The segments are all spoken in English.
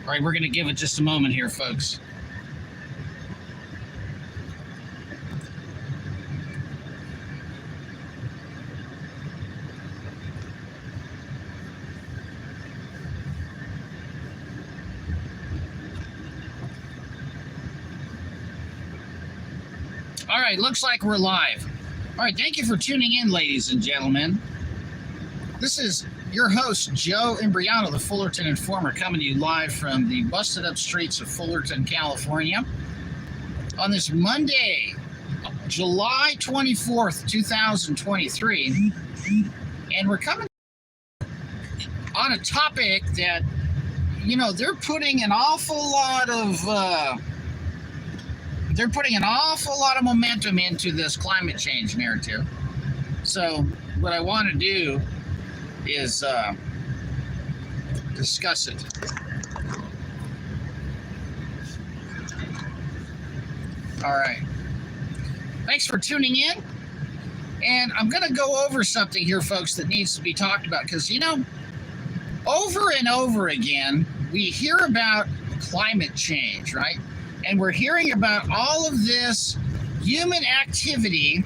All right, we're going to give it just a moment here, folks. All right, looks like we're live. All right, thank you for tuning in, ladies and gentlemen. This is your host, Joe Imbriano, the Fullerton Informer, coming to you live from the busted up streets of Fullerton, California, on this Monday, July 24th, 2023. And we're coming on a topic that, you know, they're putting an awful lot of momentum into this climate change narrative. So what I want to do is discuss it. All right. Thanks for tuning in. And I'm going to go over something here, folks, that needs to be talked about because, you know, over and over again, we hear about climate change, right? And we're hearing about all of this human activity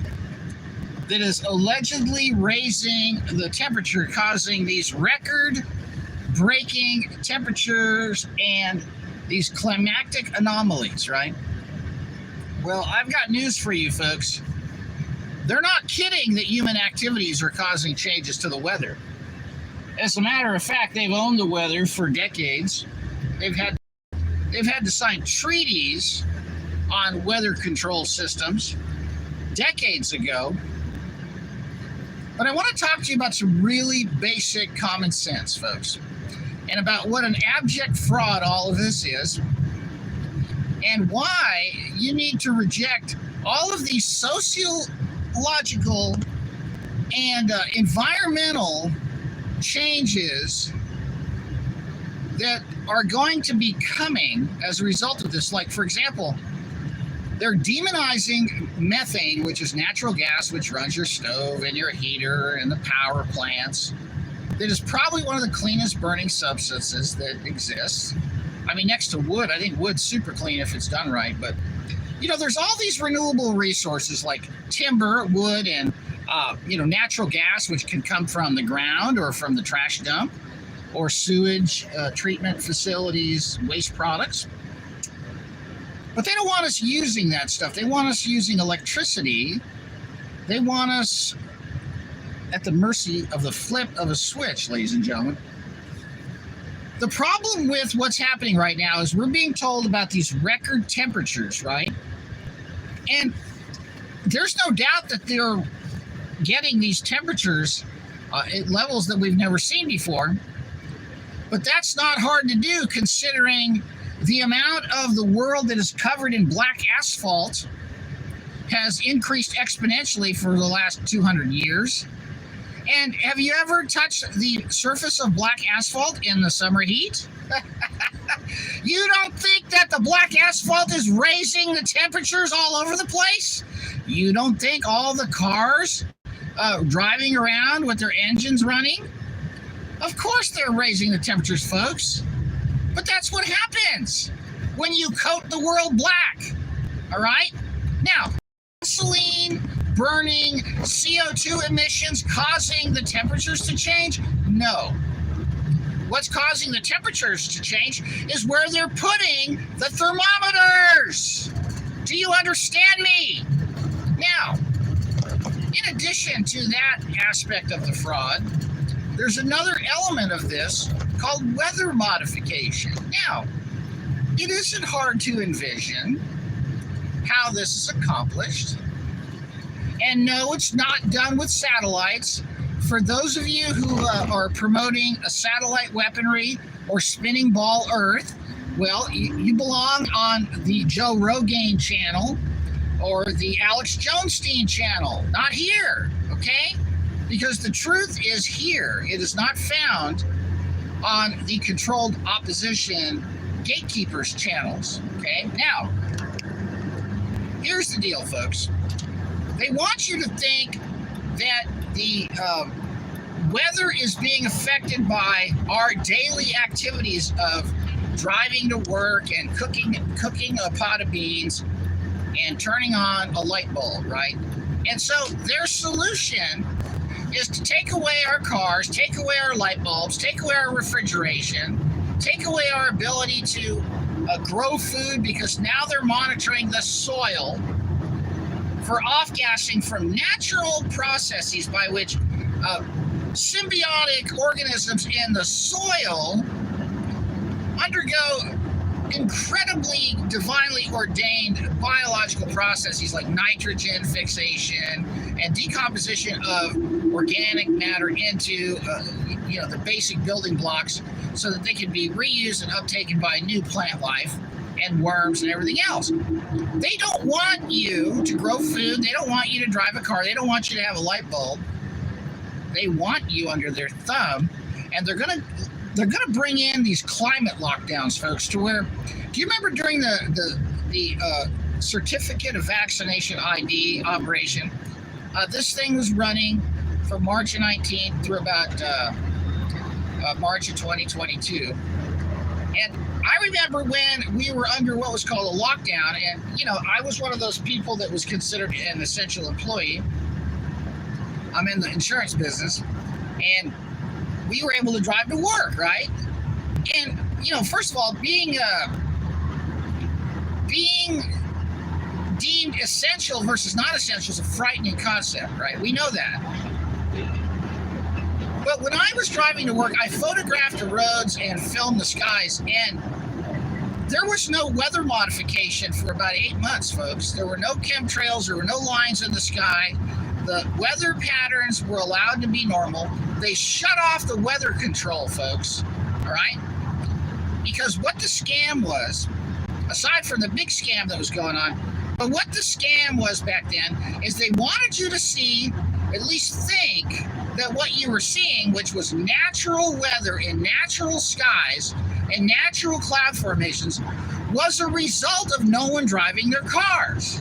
that is allegedly raising the temperature, causing these record-breaking temperatures and these climatic anomalies, right? Well, I've got news for you, folks. They're not kidding that human activities are causing changes to the weather. As a matter of fact, they've owned the weather for decades. They've had to sign treaties on weather control systems decades ago. But I want to talk to you about some really basic common sense, folks, and about what an abject fraud all of this is, and why you need to reject all of these sociological and environmental changes that are going to be coming as a result of this. Like, for example, they're demonizing methane, which is natural gas, which runs your stove and your heater and the power plants. That is probably one of the cleanest burning substances that exists. I mean, next to wood, I think wood's super clean if it's done right. But, you know, there's all these renewable resources like timber, wood, and, natural gas, which can come from the ground or from the trash dump or sewage treatment facilities, waste products. But they don't want us using that stuff. They want us using electricity. They want us at the mercy of the flip of a switch, ladies and gentlemen. The problem with what's happening right now is we're being told about these record temperatures, right? And there's no doubt that they're getting these temperatures at levels that we've never seen before. But that's not hard to do considering the amount of the world that is covered in black asphalt has increased exponentially for the last 200 years. And have you ever touched the surface of black asphalt in the summer heat? You don't think that the black asphalt is raising the temperatures all over the place? You don't think all the cars driving around with their engines running? Of course they're raising the temperatures, folks. But that's what happens when you coat the world black, all right? Now, gasoline burning, CO2 emissions causing the temperatures to change? No. What's causing the temperatures to change is where they're putting the thermometers. Do you understand me? Now, in addition to that aspect of the fraud, there's another element of this called weather modification. Now, it isn't hard to envision how this is accomplished. And no, it's not done with satellites. For those of you who are promoting a satellite weaponry or spinning ball Earth, well, you belong on the Joe Rogan channel or the Alex Jonestein channel, not here, okay? Because the truth is here. It is not found on the controlled opposition gatekeepers channels, okay? Now, here's the deal, folks. They want you to think that the weather is being affected by our daily activities of driving to work and cooking a pot of beans and turning on a light bulb, right? And so their solution is to take away our cars, take away our light bulbs, take away our refrigeration, take away our ability to grow food, because now they're monitoring the soil for off-gassing from natural processes by which symbiotic organisms in the soil undergo incredibly divinely ordained biological processes like nitrogen fixation and decomposition of organic matter into the basic building blocks so that they can be reused and uptaken by new plant life and worms and everything else. They don't want you to grow food. They don't want you to drive a car. They don't want you to have a light bulb. They want you under their thumb, and they're gonna bring in these climate lockdowns, folks, to where, do you remember during the certificate of vaccination ID operation? This thing was running from March of 19 through about March of 2022. And I remember when we were under what was called a lockdown, and I was one of those people that was considered an essential employee. I'm in the insurance business, and we were able to drive to work, right? And first of all, being deemed essential versus not essential is a frightening concept, right? We know that. But when I was driving to work, I photographed the roads and filmed the skies, and there was no weather modification for about 8 months, folks. There were no chemtrails, there were no lines in the sky. The weather patterns were allowed to be normal. They shut off the weather control, folks, all right? Because what the scam was, aside from the big scam that was going on, but what the scam was back then is they wanted you to see, at least think, that what you were seeing, which was natural weather in natural skies and natural cloud formations, was a result of no one driving their cars.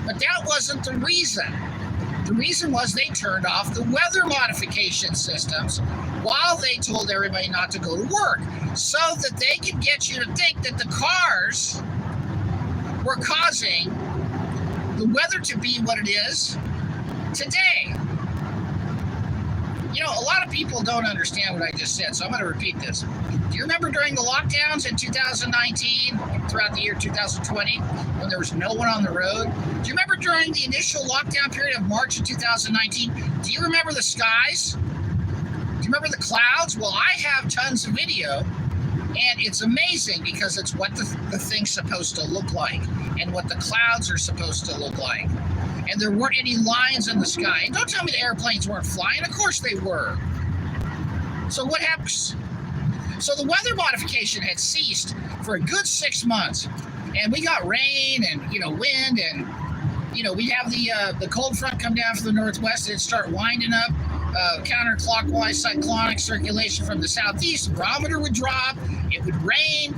But that wasn't the reason. The reason was they turned off the weather modification systems while they told everybody not to go to work, so that they could get you to think that the cars were causing the weather to be what it is today. A lot of people don't understand what I just said, so I'm going to repeat this. Do you remember during the lockdowns in 2019, throughout the year 2020, when there was no one on the road? Do you remember during the initial lockdown period of March of 2019? Do you remember the skies? Do you remember the clouds? Well, I have tons of video, and it's amazing because it's what the thing's supposed to look like and what the clouds are supposed to look like. And there weren't any lines in the sky. And don't tell me the airplanes weren't flying. Of course they were. So what happens? So the weather modification had ceased for a good 6 months. And we got rain and, wind, and, we'd have the cold front come down from the northwest and it'd start winding up counterclockwise cyclonic circulation from the southeast. The barometer would drop, it would rain,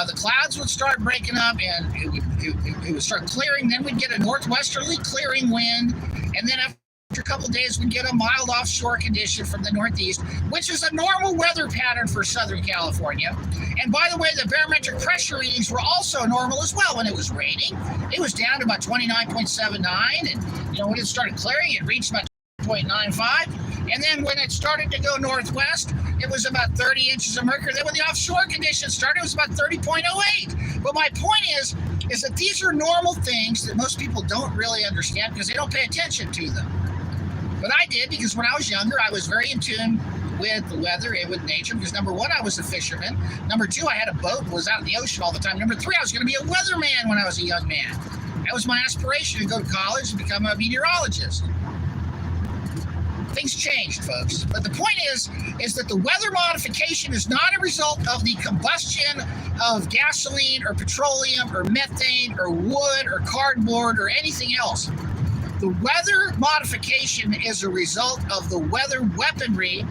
the clouds would start breaking up, and it would start clearing. Then we'd get a northwesterly clearing wind, and then after a couple of days we'd get a mild offshore condition from the northeast, which is a normal weather pattern for Southern California. And by the way, the barometric pressure readings were also normal as well. When it was raining, it was down to about 29.79, and when it started clearing, it reached about 0.95. And then when it started to go northwest, it was about 30 inches of mercury. Then when the offshore conditions started, it was about 30.08. But my point is that these are normal things that most people don't really understand because they don't pay attention to them. But I did, because when I was younger, I was very in tune with the weather and with nature, because number one, I was a fisherman. Number two, I had a boat and was out in the ocean all the time. Number three, I was going to be a weatherman when I was a young man. That was my aspiration, to go to college and become a meteorologist. Things changed, folks. But the point is that the weather modification is not a result of the combustion of gasoline or petroleum or methane or wood or cardboard or anything else. The weather modification is a result of the weather weaponry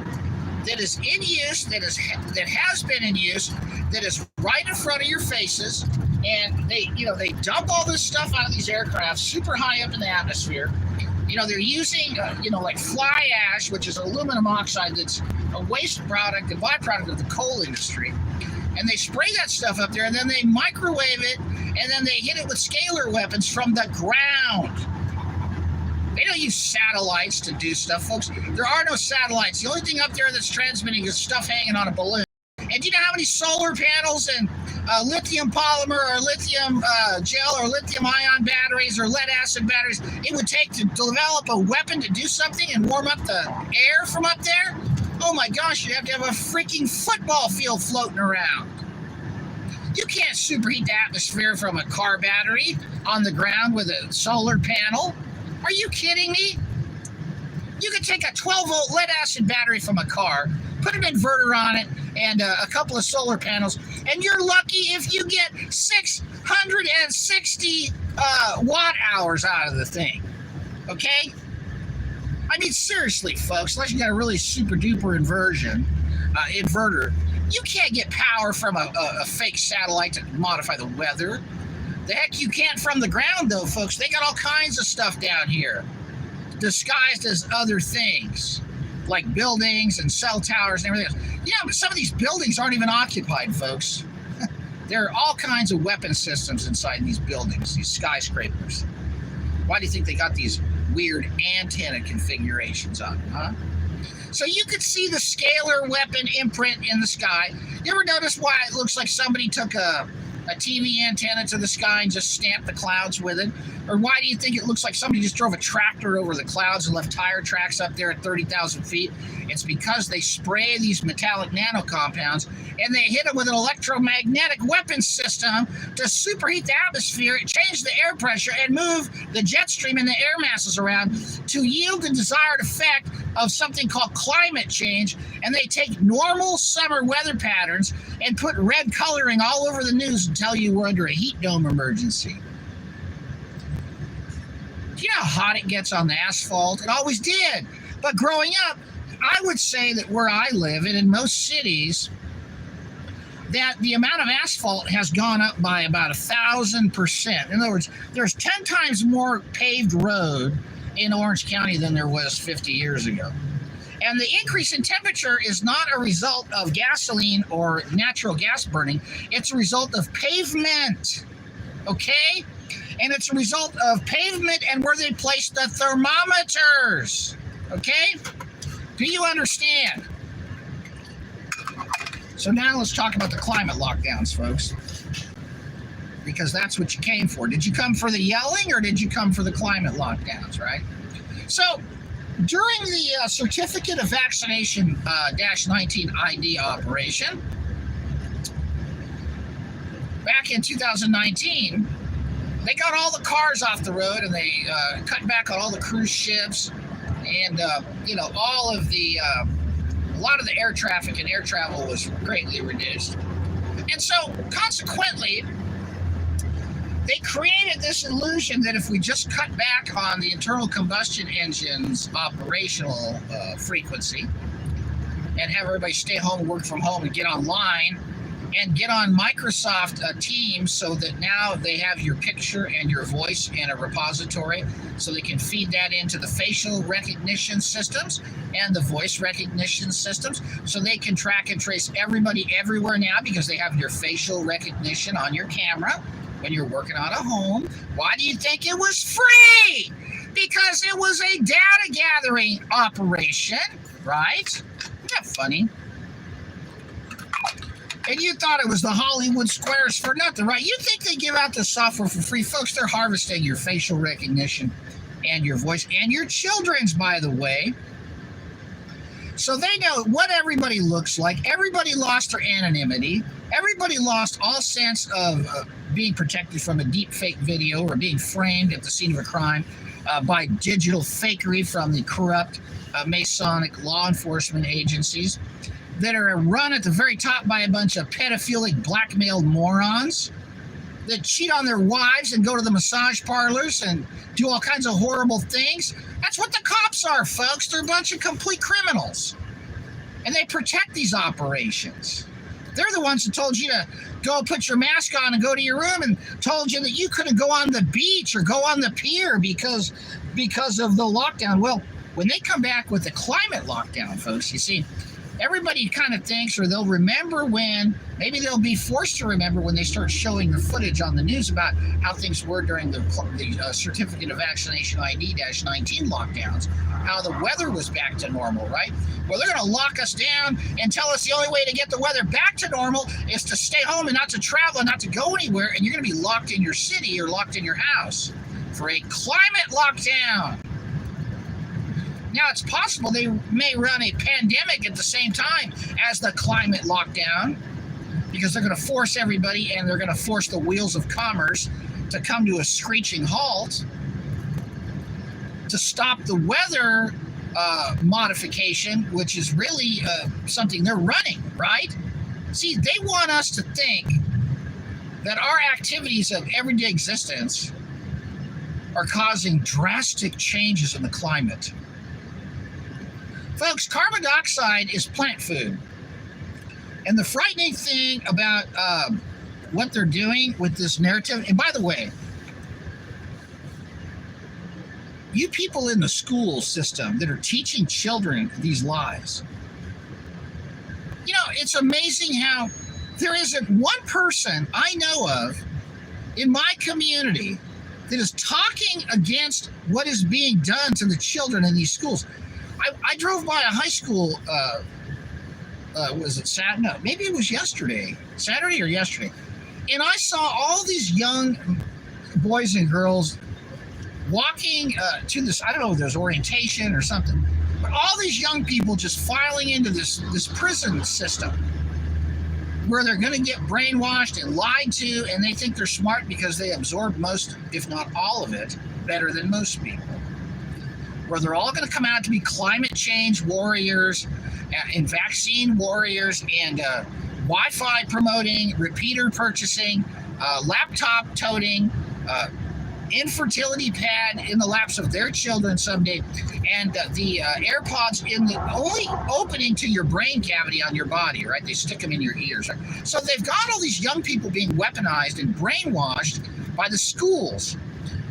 that is in use, that has been in use, that is right in front of your faces. And they dump all this stuff out of these aircraft super high up in the atmosphere. They're using, like fly ash, which is aluminum oxide that's a waste product, a byproduct of the coal industry. and they spray that stuff up there, and then they microwave it, and then they hit it with scalar weapons from the ground. They don't use satellites to do stuff, folks. There are no satellites. The only thing up there that's transmitting is stuff hanging on a balloon. And do you know how many solar panels and lithium polymer or lithium gel or lithium ion batteries or lead acid batteries it would take to develop a weapon to do something and warm up the air from up there? Oh my gosh, you have to have a freaking football field floating around. You can't superheat the atmosphere from a car battery on the ground with a solar panel. Are you kidding me? You could take a 12-volt lead-acid battery from a car, put an inverter on it, and a couple of solar panels, and you're lucky if you get 660 watt-hours out of the thing, okay? I mean, seriously, folks, unless you got a really super-duper inverter, you can't get power from a fake satellite to modify the weather. The heck you can't from the ground, though, folks. They got all kinds of stuff down here disguised as other things, like buildings and cell towers and everything else. You know, some of these buildings aren't even occupied, folks. There are all kinds of weapon systems inside these buildings, these skyscrapers. Why do you think they got these weird antenna configurations on them, huh? So you could see the scalar weapon imprint in the sky. You ever notice why it looks like somebody took a TV antenna to the sky and just stamped the clouds with it? Or why do you think it looks like somebody just drove a tractor over the clouds and left tire tracks up there at 30,000 feet? It's because they spray these metallic nano compounds and they hit them with an electromagnetic weapon system to superheat the atmosphere, change the air pressure, and move the jet stream and the air masses around to yield the desired effect of something called climate change. And they take normal summer weather patterns and put red coloring all over the news and tell you we're under a heat dome emergency. Do you know how hot it gets on the asphalt? It always did. But growing up, I would say that where I live and in most cities, that the amount of asphalt has gone up by about 1,000%. In other words, there's 10 times more paved road in Orange County than there was 50 years ago. And the increase in temperature is not a result of gasoline or natural gas burning. It's a result of pavement, okay? And it's a result of pavement and where they place the thermometers, okay? Do you understand? So now let's talk about the climate lockdowns, folks, because that's what you came for. Did you come for the yelling or did you come for the climate lockdowns, right? So during the Certificate of Vaccination -19 ID operation, back in 2019, they got all the cars off the road and they cut back on all the cruise ships and, all of the, a lot of the air traffic and air travel was greatly reduced. And so consequently, they created this illusion that if we just cut back on the internal combustion engine's operational frequency and have everybody stay home and work from home and get online and get on Microsoft Teams so that now they have your picture and your voice in a repository so they can feed that into the facial recognition systems and the voice recognition systems so they can track and trace everybody everywhere now because they have your facial recognition on your camera when you're working on a home. Why do you think it was free? Because it was a data gathering operation, right? Isn't that funny? And you thought it was the Hollywood Squares for nothing, right? You think they give out the software for free. Folks, they're harvesting your facial recognition and your voice and your children's, by the way. So they know what everybody looks like. Everybody lost their anonymity. Everybody lost all sense of being protected from a deep fake video or being framed at the scene of a crime by digital fakery from the corrupt Masonic law enforcement agencies that are run at the very top by a bunch of pedophilic blackmailed morons that cheat on their wives and go to the massage parlors and do all kinds of horrible things. That's what the cops are, folks. They're a bunch of complete criminals. And they protect these operations. They're the ones that told you to go put your mask on and go to your room and told you that you couldn't go on the beach or go on the pier because of the lockdown. Well, when they come back with the climate lockdown, folks, you see, Everybody kind of thinks, or they'll remember when, maybe they'll be forced to remember when they start showing the footage on the news about how things were during the Certificate of Vaccination ID-19 lockdowns, how the weather was back to normal, right? Well, they're going to lock us down and tell us the only way to get the weather back to normal is to stay home and not to travel and not to go anywhere, and you're going to be locked in your city or locked in your house for a climate lockdown. Now, it's possible they may run a pandemic at the same time as the climate lockdown, because they're going to force everybody, and they're going to force the wheels of commerce to come to a screeching halt to stop the weather modification, which is really something they're running, right? See, they want us to think that our activities of everyday existence are causing drastic changes in the climate. Folks, carbon dioxide is plant food. And the frightening thing about what they're doing with this narrative, and by the way, you people in the school system that are teaching children these lies, you know, it's amazing how there isn't one person I know of in my community that is talking against what is being done to the children in these schools. I drove by a high school, was it Saturday? No, maybe it was yesterday, Saturday or yesterday. And I saw all these young boys and girls walking to this, I don't know if there's orientation or something, but all these young people just filing into this prison system where they're going to get brainwashed and lied to, and they think they're smart because they absorb most, if not all of it, better than most people. Where they're all going to come out to be climate change warriors and vaccine warriors and Wi-Fi promoting, repeater purchasing, laptop toting, infertility pad in the laps of their children someday, and the AirPods in the only opening to your brain cavity on your body, right? They stick them in your ears. Right? So they've got all these young people being weaponized and brainwashed by the schools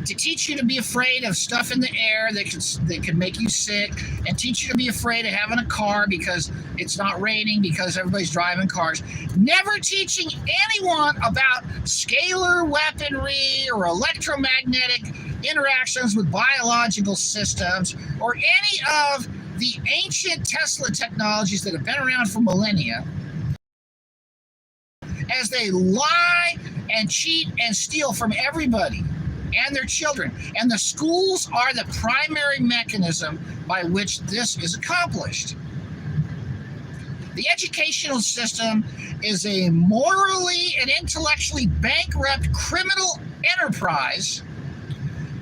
to teach you to be afraid of stuff in the air that can make you sick, and teach you to be afraid of having a car because it's not raining because everybody's driving cars. Never teaching anyone about scalar weaponry or electromagnetic interactions with biological systems or any of the ancient Tesla technologies that have been around for millennia, as they lie and cheat and steal from everybody and their children. And the schools are the primary mechanism by which this is accomplished. The educational system is a morally and intellectually bankrupt criminal enterprise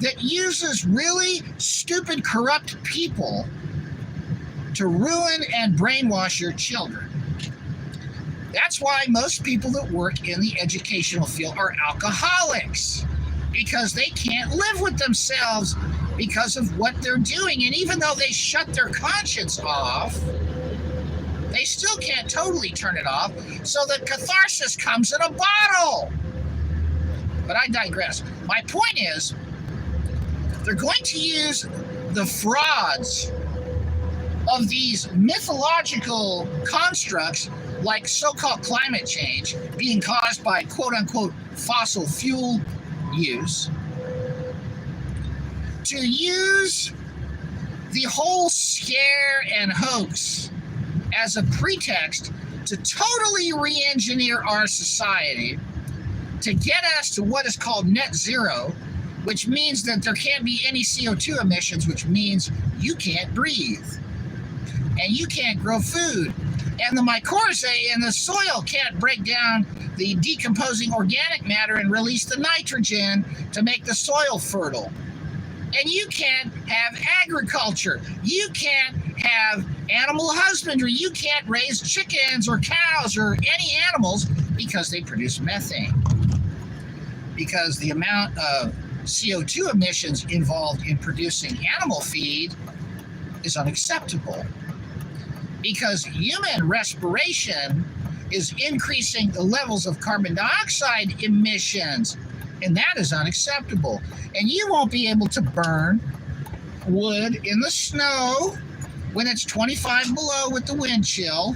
that uses really stupid, corrupt people to ruin and brainwash your children. That's why most people that work in the educational field are alcoholics, because they can't live with themselves because of what they're doing. And even though they shut their conscience off, they still can't totally turn it off. So the catharsis comes in a bottle. But I digress. My point is, they're going to use the frauds of these mythological constructs like so-called climate change being caused by quote-unquote fossil fuel use, to use the whole scare and hoax as a pretext to totally re-engineer our society to get us to what is called net zero, which means that there can't be any CO2 emissions, which means you can't breathe and you can't grow food, and the mycorrhizae in the soil can't break down the decomposing organic matter and release the nitrogen to make the soil fertile. And you can't have agriculture. You can't have animal husbandry. You can't raise chickens or cows or any animals because they produce methane. Because the amount of CO2 emissions involved in producing animal feed is unacceptable. Because human respiration is increasing the levels of carbon dioxide emissions, and that is unacceptable. And you won't be able to burn wood in the snow when it's 25 below with the wind chill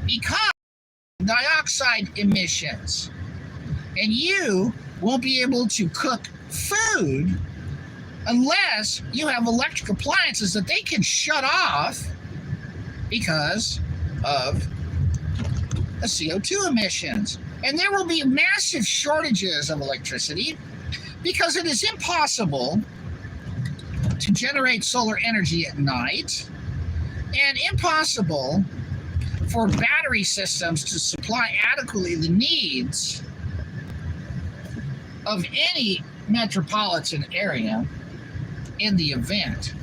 because of dioxide emissions. And you won't be able to cook food unless you have electric appliances that they can shut off because of the CO2 emissions. And there will be massive shortages of electricity because it is impossible to generate solar energy at night and impossible for battery systems to supply adequately the needs of any metropolitan area in the event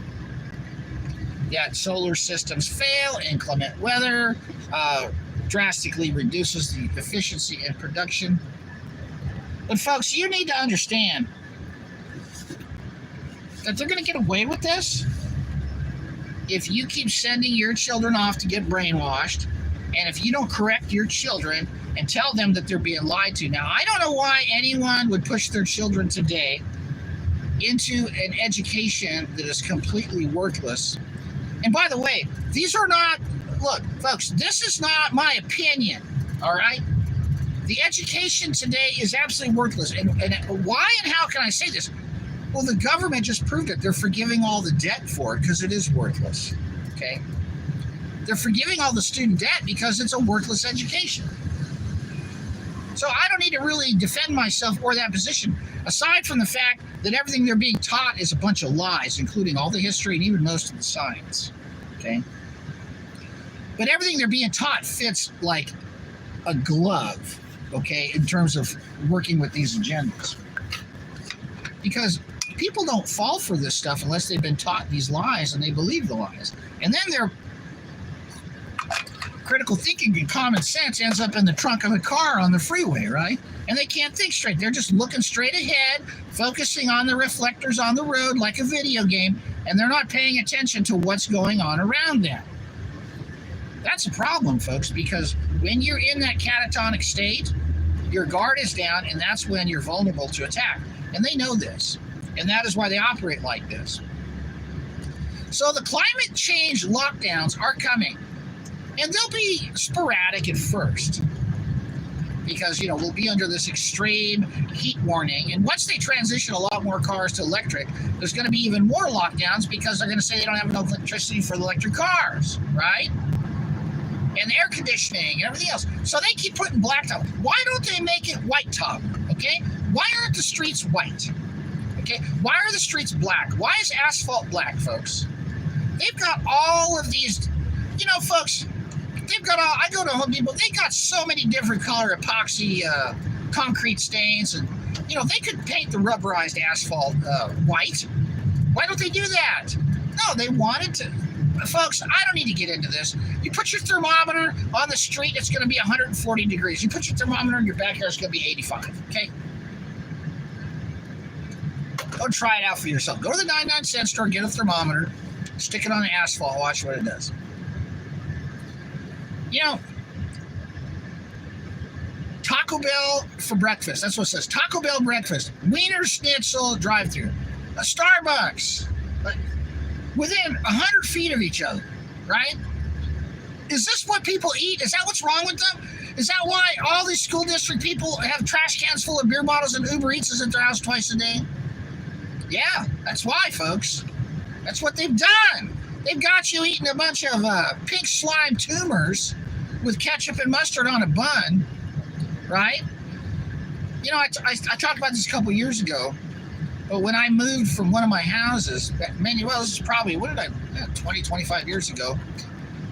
that solar systems fail, inclement weather drastically reduces the efficiency and production. But folks, you need to understand that they're going to get away with this if you keep sending your children off to get brainwashed, and if you don't correct your children and tell them that they're being lied to. Now, I don't know why anyone would push their children today into an education that is completely worthless. And by the way, these are not, look, folks, this is not my opinion, all right? The education today is absolutely worthless. And why and how can I say this? Well, the government just proved it. They're forgiving all the debt for it because it is worthless, okay? They're forgiving all the student debt because it's a worthless education. So I don't need to really defend myself or that position, aside from the fact that everything they're being taught is a bunch of lies, including all the history and even most of the science, okay? But everything they're being taught fits like a glove, okay, in terms of working with these agendas. Because people don't fall for this stuff unless they've been taught these lies and they believe the lies. And then their critical thinking and common sense ends up in the trunk of a car on the freeway, right? And they can't think straight. They're just looking straight ahead, focusing on the reflectors on the road like a video game, and they're not paying attention to what's going on around them. That's a problem, folks, because when you're in that catatonic state, your guard is down, and that's when you're vulnerable to attack. And they know this, and that is why they operate like this. So the climate change lockdowns are coming, and they'll be sporadic at first because, you know, we'll be under this extreme heat warning. And once they transition a lot more cars to electric, there's going to be even more lockdowns because they're going to say they don't have enough electricity for the electric cars, right? And the air conditioning and everything else. So they keep putting blacktop. Why don't they make it white top? Okay? Why aren't the streets white? Okay? Why are the streets black? Why is asphalt black, folks? They've got all of these, you know, folks, they've got all, I go to Home Depot, they got so many different color epoxy concrete stains, and, you know, they could paint the rubberized asphalt white. Why don't they do that? No, they wanted to. Folks, I don't need to get into this. You put your thermometer on the street, it's going to be 140 degrees. You put your thermometer in your backyard, it's going to be 85, okay? Go try it out for yourself. Go to the 99-cent store, get a thermometer, stick it on the asphalt, watch what it does. You know, Taco Bell for breakfast. That's what it says. Taco Bell breakfast. Wiener Schnitzel drive-thru. A Starbucks. Within 100 feet of each other, right? Is this what people eat? Is that what's wrong with them? Is that why all these school district people have trash cans full of beer bottles and Uber Eats is at their house twice a day? Yeah, that's why, folks. That's what they've done. They've got you eating a bunch of pink slime tumors with ketchup and mustard on a bun, right? You know, I talked about this a couple years ago, but when I moved from one of my houses, well, this is probably, 20, 25 years ago,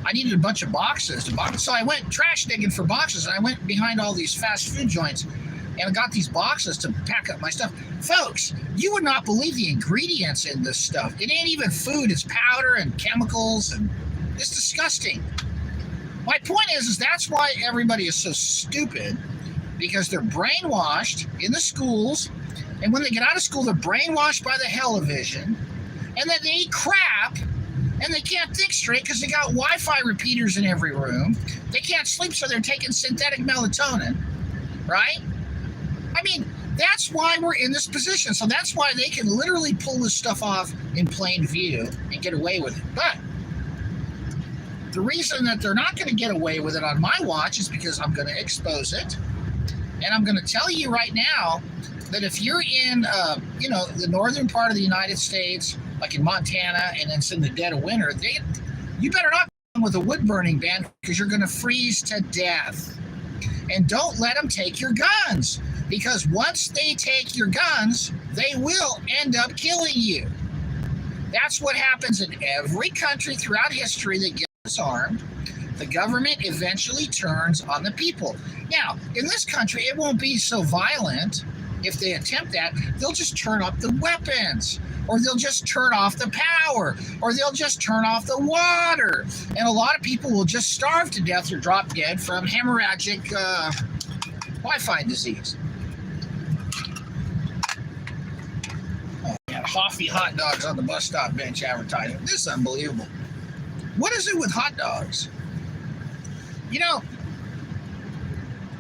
I needed a bunch of boxes to box. So I went trash digging for boxes, and I went behind all these fast food joints, and I got these boxes to pack up my stuff. Folks, you would not believe the ingredients in this stuff. It ain't even food. It's powder and chemicals, and it's disgusting. My point is that's why everybody is so stupid, because they're brainwashed in the schools, and when they get out of school, they're brainwashed by the television, and then they eat crap, and they can't think straight because they got Wi-Fi repeaters in every room. They can't sleep, so they're taking synthetic melatonin, right? I mean, that's why we're in this position. So that's why they can literally pull this stuff off in plain view and get away with it. But The reason that they're not going to get away with it on my watch is because I'm going to expose it. And I'm going to tell you right now that if you're in, the northern part of the United States, like in Montana, and it's in the dead of winter, you better not come with a wood burning ban because you're going to freeze to death. And don't let them take your guns, because once they take your guns, they will end up killing you. That's what happens in every country throughout history that gets armed. The government eventually turns on the people. Now, in this country, it won't be so violent if they attempt that. They'll just turn up the weapons, or they'll just turn off the power, or they'll just turn off the water. And a lot of people will just starve to death or drop dead from hemorrhagic Wi-Fi disease. Oh, yeah, Hoffy hot dogs on the bus stop bench advertising. This is unbelievable. What is it with hot dogs?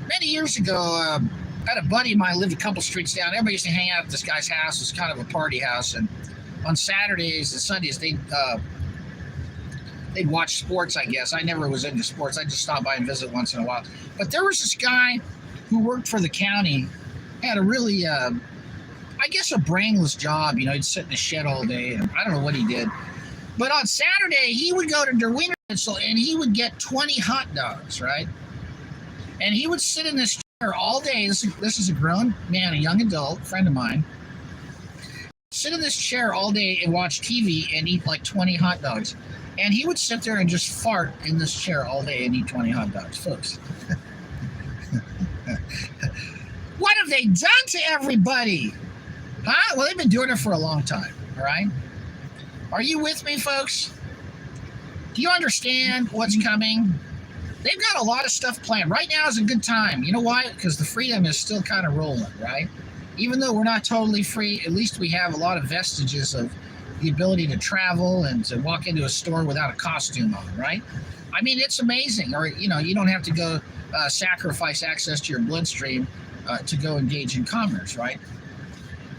Many years ago, I had a buddy of mine lived a couple streets down. Everybody used to hang out at this guy's house. It was kind of a party house. And on Saturdays and Sundays, they'd watch sports, I guess. I never was into sports. I just stopped by and visit once in a while. But there was this guy who worked for the county, had a really, a brainless job. He'd sit in a shed all day, and I don't know what he did. But on Saturday, he would go to Derwinner and he would get 20 hot dogs, right? And he would sit in this chair all day. This is a grown man, a young adult, friend of mine. Sit in this chair all day and watch TV and eat like 20 hot dogs. And he would sit there and just fart in this chair all day and eat 20 hot dogs, folks. What have they done to everybody? Huh? Well, they've been doing it for a long time, all right? Are you with me, folks? Do you understand what's coming? They've got a lot of stuff planned. Right now is a good time. You know why? Because the freedom is still kind of rolling, right? Even though we're not totally free, at least we have a lot of vestiges of the ability to travel and to walk into a store without a costume on, right? I mean, it's amazing. Or, you don't have to go sacrifice access to your bloodstream to go engage in commerce, right?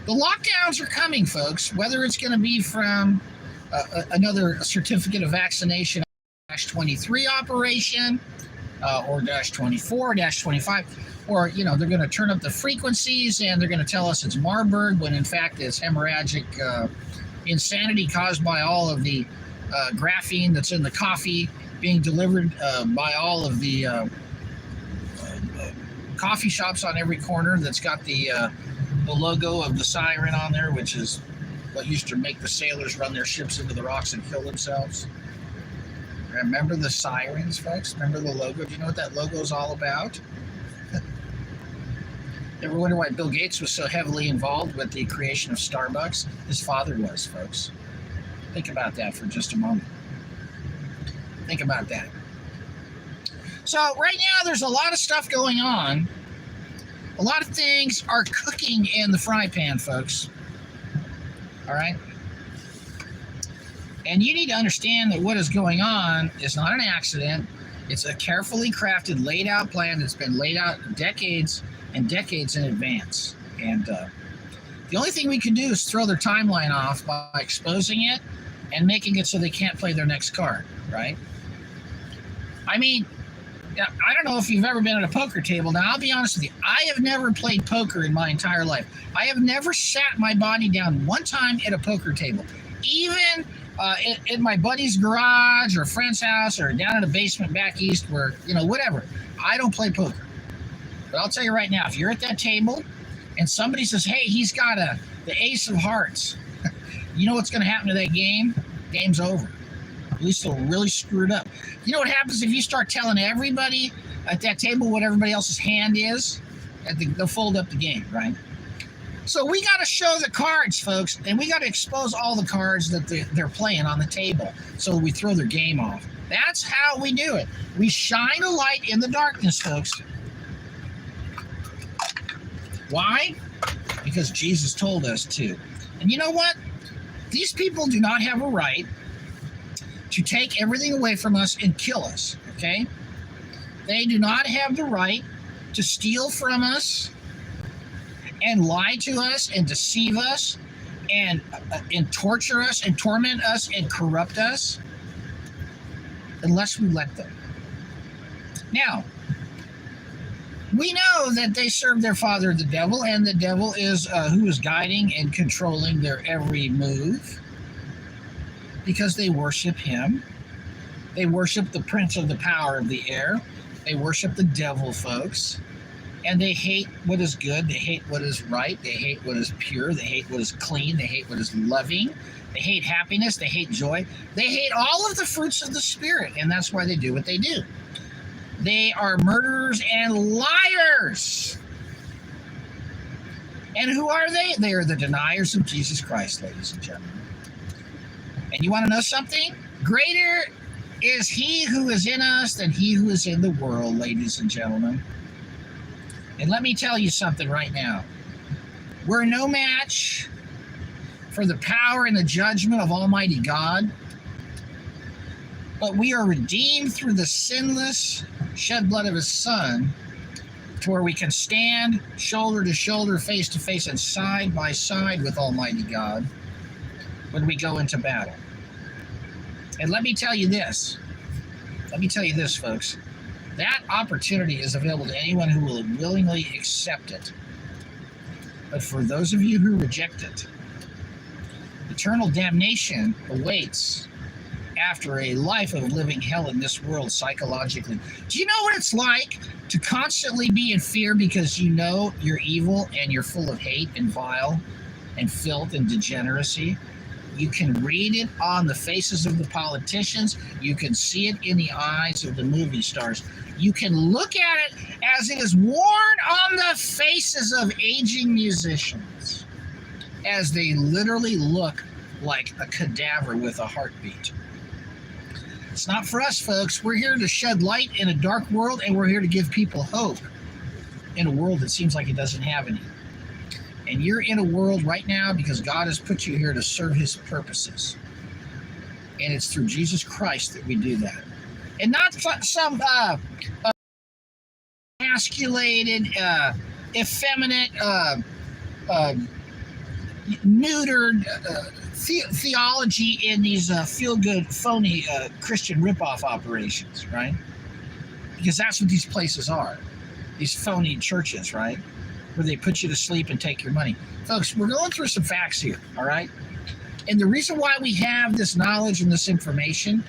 The lockdowns are coming, folks, whether it's going to be from another certificate of vaccination -23 operation or -24, -25, or, they're going to turn up the frequencies and they're going to tell us it's Marburg when in fact it's hemorrhagic insanity caused by all of the graphene that's in the coffee being delivered by all of the coffee shops on every corner that's got the logo of the siren on there, which is what used to make the sailors run their ships into the rocks and kill themselves. Remember the sirens, folks? Remember the logo? Do you know what that logo is all about? Ever wonder why Bill Gates was so heavily involved with the creation of Starbucks? His father was, folks. Think about that for just a moment. Think about that. So right now there's a lot of stuff going on. A lot of things are cooking in the fry pan, folks. All right? And you need to understand that what is going on is not an accident. It's a carefully crafted, laid out plan that's been laid out decades and decades in advance. And the only thing we can do is throw their timeline off by exposing it and making it so they can't play their next card, right? I mean, I don't know if you've ever been at a poker table. Now, I'll be honest with you. I have never played poker in my entire life. I have never sat my body down one time at a poker table. Even in my buddy's garage or friend's house or down in a basement back east where, whatever. I don't play poker. But I'll tell you right now, if you're at that table and somebody says, hey, he's got the ace of hearts, you know what's going to happen to that game? Game's over. At least it'll really screw it up. You know what happens if you start telling everybody at that table what everybody else's hand is? They'll fold up the game, right? So we got to show the cards, folks, and we got to expose all the cards that they're playing on the table so we throw their game off. That's how we do it. We shine a light in the darkness, folks. Why? Because Jesus told us to. And you know what? These people do not have a right to take everything away from us and kill us, okay? They do not have the right to steal from us and lie to us and deceive us and torture us and torment us and corrupt us. unless we let them. Now, we know that they serve their father, the devil, and the devil is who is guiding and controlling their every move because they worship him. They worship the prince of the power of the air. They worship the devil, folks. And they hate what is good. They hate what is right. They hate what is pure. They hate what is clean. They hate what is loving. They hate happiness. They hate joy. They hate all of the fruits of the Spirit, and that's why they do what they do. They are murderers and liars. And who are they? They are the deniers of Jesus Christ, ladies and gentlemen. And you want to know something? Greater is he who is in us than he who is in the world, ladies and gentlemen. And let me tell you something right now. We're no match for the power and the judgment of Almighty God. But we are redeemed through the sinless shed blood of his Son to where we can stand shoulder to shoulder, face to face, and side by side with Almighty God when we go into battle. And let me tell you this. Let me tell you this, folks. That opportunity is available to anyone who will willingly accept it. But for those of you who reject it, eternal damnation awaits after a life of living hell in this world psychologically. Do you know what it's like to constantly be in fear because you know you're evil and you're full of hate and vile and filth and degeneracy? You can read it on the faces of the politicians. You can see it in the eyes of the movie stars. You can look at it as it is worn on the faces of aging musicians, as they literally look like a cadaver with a heartbeat. It's not for us, folks. We're here to shed light in a dark world, and we're here to give people hope in a world that seems like it doesn't have any. And you're in a world right now because God has put you here to serve his purposes. And it's through Jesus Christ that we do that. And not some emasculated, effeminate, neutered theology in these feel-good, phony Christian ripoff operations, right? Because that's what these places are. These phony churches, right? Where they put you to sleep and take your money. Folks, we're going through some facts here, all right? And the reason why we have this knowledge and this information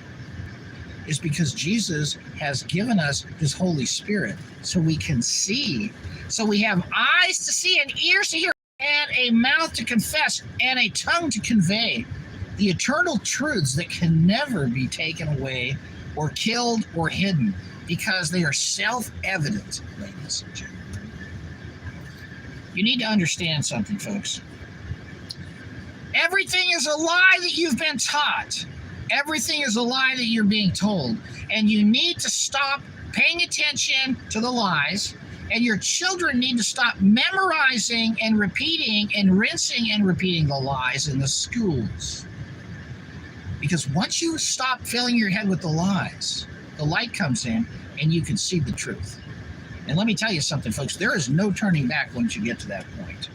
is because Jesus has given us his Holy Spirit so we can see. So we have eyes to see and ears to hear and a mouth to confess and a tongue to convey the eternal truths that can never be taken away or killed or hidden because they are self-evident, ladies and gentlemen. You need to understand something, folks. Everything is a lie that you've been taught. Everything is a lie that you're being told. And you need to stop paying attention to the lies. And your children need to stop memorizing and repeating and rinsing and repeating the lies in the schools. Because once you stop filling your head with the lies, the light comes in and you can see the truth. And let me tell you something, folks. There is no turning back once you get to that point.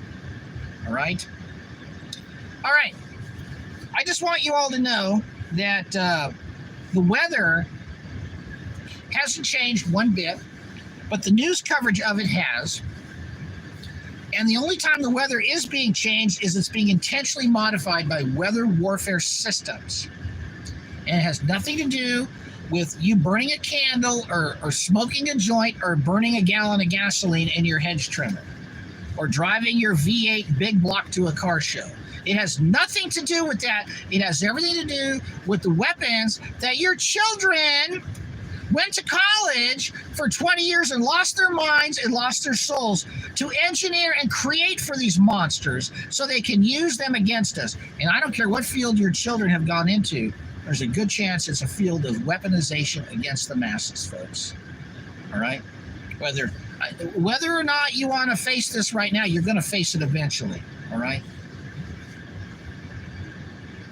All right? All right. I just want you all to know that the weather hasn't changed one bit, but the news coverage of it has. And the only time the weather is being changed is it's being intentionally modified by weather warfare systems. And it has nothing to do with you burning a candle or smoking a joint or burning a gallon of gasoline in your hedge trimmer or driving your V8 big block to a car show. It has nothing to do with that. It has everything to do with the weapons that your children went to college for 20 years and lost their minds and lost their souls to engineer and create for these monsters so they can use them against us. And I don't care what field your children have gone into, there's a good chance it's a field of weaponization against the masses, folks. All right? Whether or not you want to face this right now, you're going to face it eventually. All right?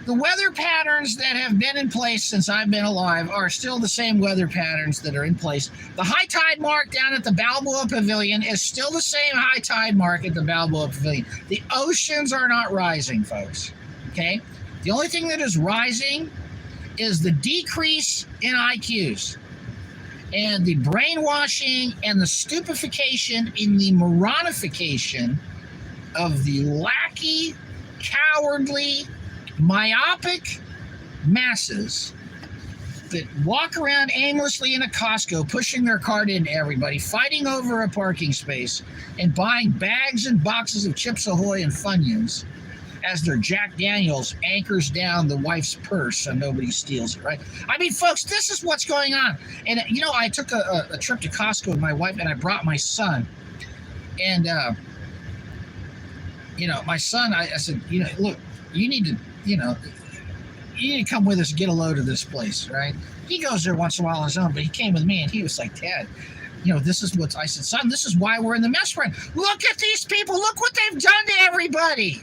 The weather patterns that have been in place since I've been alive are still the same weather patterns that are in place. The high tide mark down at the Balboa Pavilion is still the same high tide mark at the Balboa Pavilion. The oceans are not rising, folks. Okay? The only thing that is rising is the decrease in IQs and the brainwashing and the stupefaction in the moronification of the lackey, cowardly, myopic masses that walk around aimlessly in a Costco, pushing their cart into everybody, fighting over a parking space, and buying bags and boxes of Chips Ahoy and Funyuns as their Jack Daniels anchors down the wife's purse so nobody steals it, right? I mean, folks, this is what's going on. And, you know, I took a trip to Costco with my wife, and I brought my son. And, you know, my son, I said, you know, look, you need to come with us and get a load of this place, right? He goes there once in a while on his own, but he came with me, and he was like, Dad, you know, this is what I said, son, this is why we're in the mess we're in. Look at these people. Look what they've done to everybody.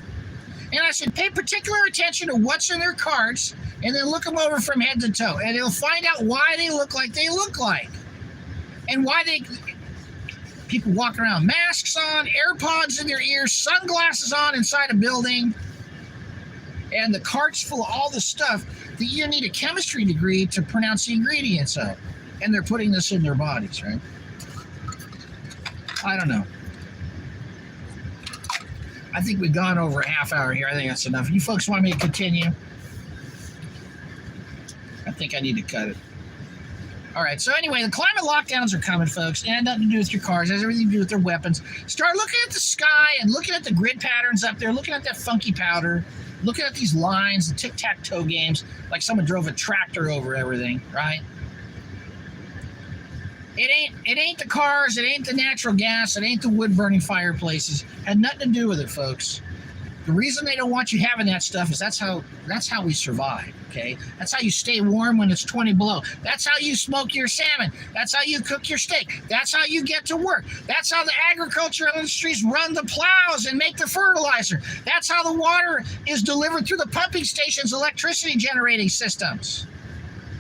And I said, pay particular attention to what's in their carts, and then look them over from head to toe, and you'll find out why they look like they look like, and why people walk around masks on, AirPods in their ears, sunglasses on inside a building, and the cart's full of all the stuff that you need a chemistry degree to pronounce the ingredients of, and they're putting this in their bodies, right? I don't know. I think we've gone over a half hour here. I think that's enough. You folks want me to continue? I think I need to cut it. All right. So anyway, the climate lockdowns are coming, folks. It had nothing to do with your cars. It has everything to do with their weapons. Start looking at the sky and looking at the grid patterns up there, looking at that funky powder, looking at these lines, the tic-tac-toe games, like someone drove a tractor over everything, right? It ain't the cars, it ain't the natural gas, it ain't the wood-burning fireplaces. Had nothing to do with it, folks. The reason they don't want you having that stuff is that's how we survive, okay? That's how you stay warm when it's 20 below. That's how you smoke your salmon. That's how you cook your steak. That's how you get to work. That's how the agricultural industries run the plows and make the fertilizer. That's how the water is delivered through the pumping stations' electricity generating systems.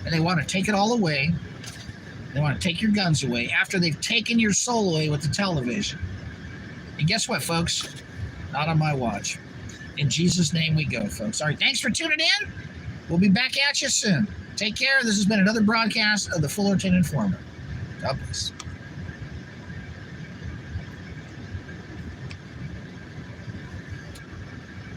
And they want to take it all away. They want to take your guns away after they've taken your soul away with the television. And guess what, folks? Not on my watch. In Jesus' name we go, folks. All right, thanks for tuning in. We'll be back at you soon. Take care. This has been another broadcast of the Fullerton Informer. God bless.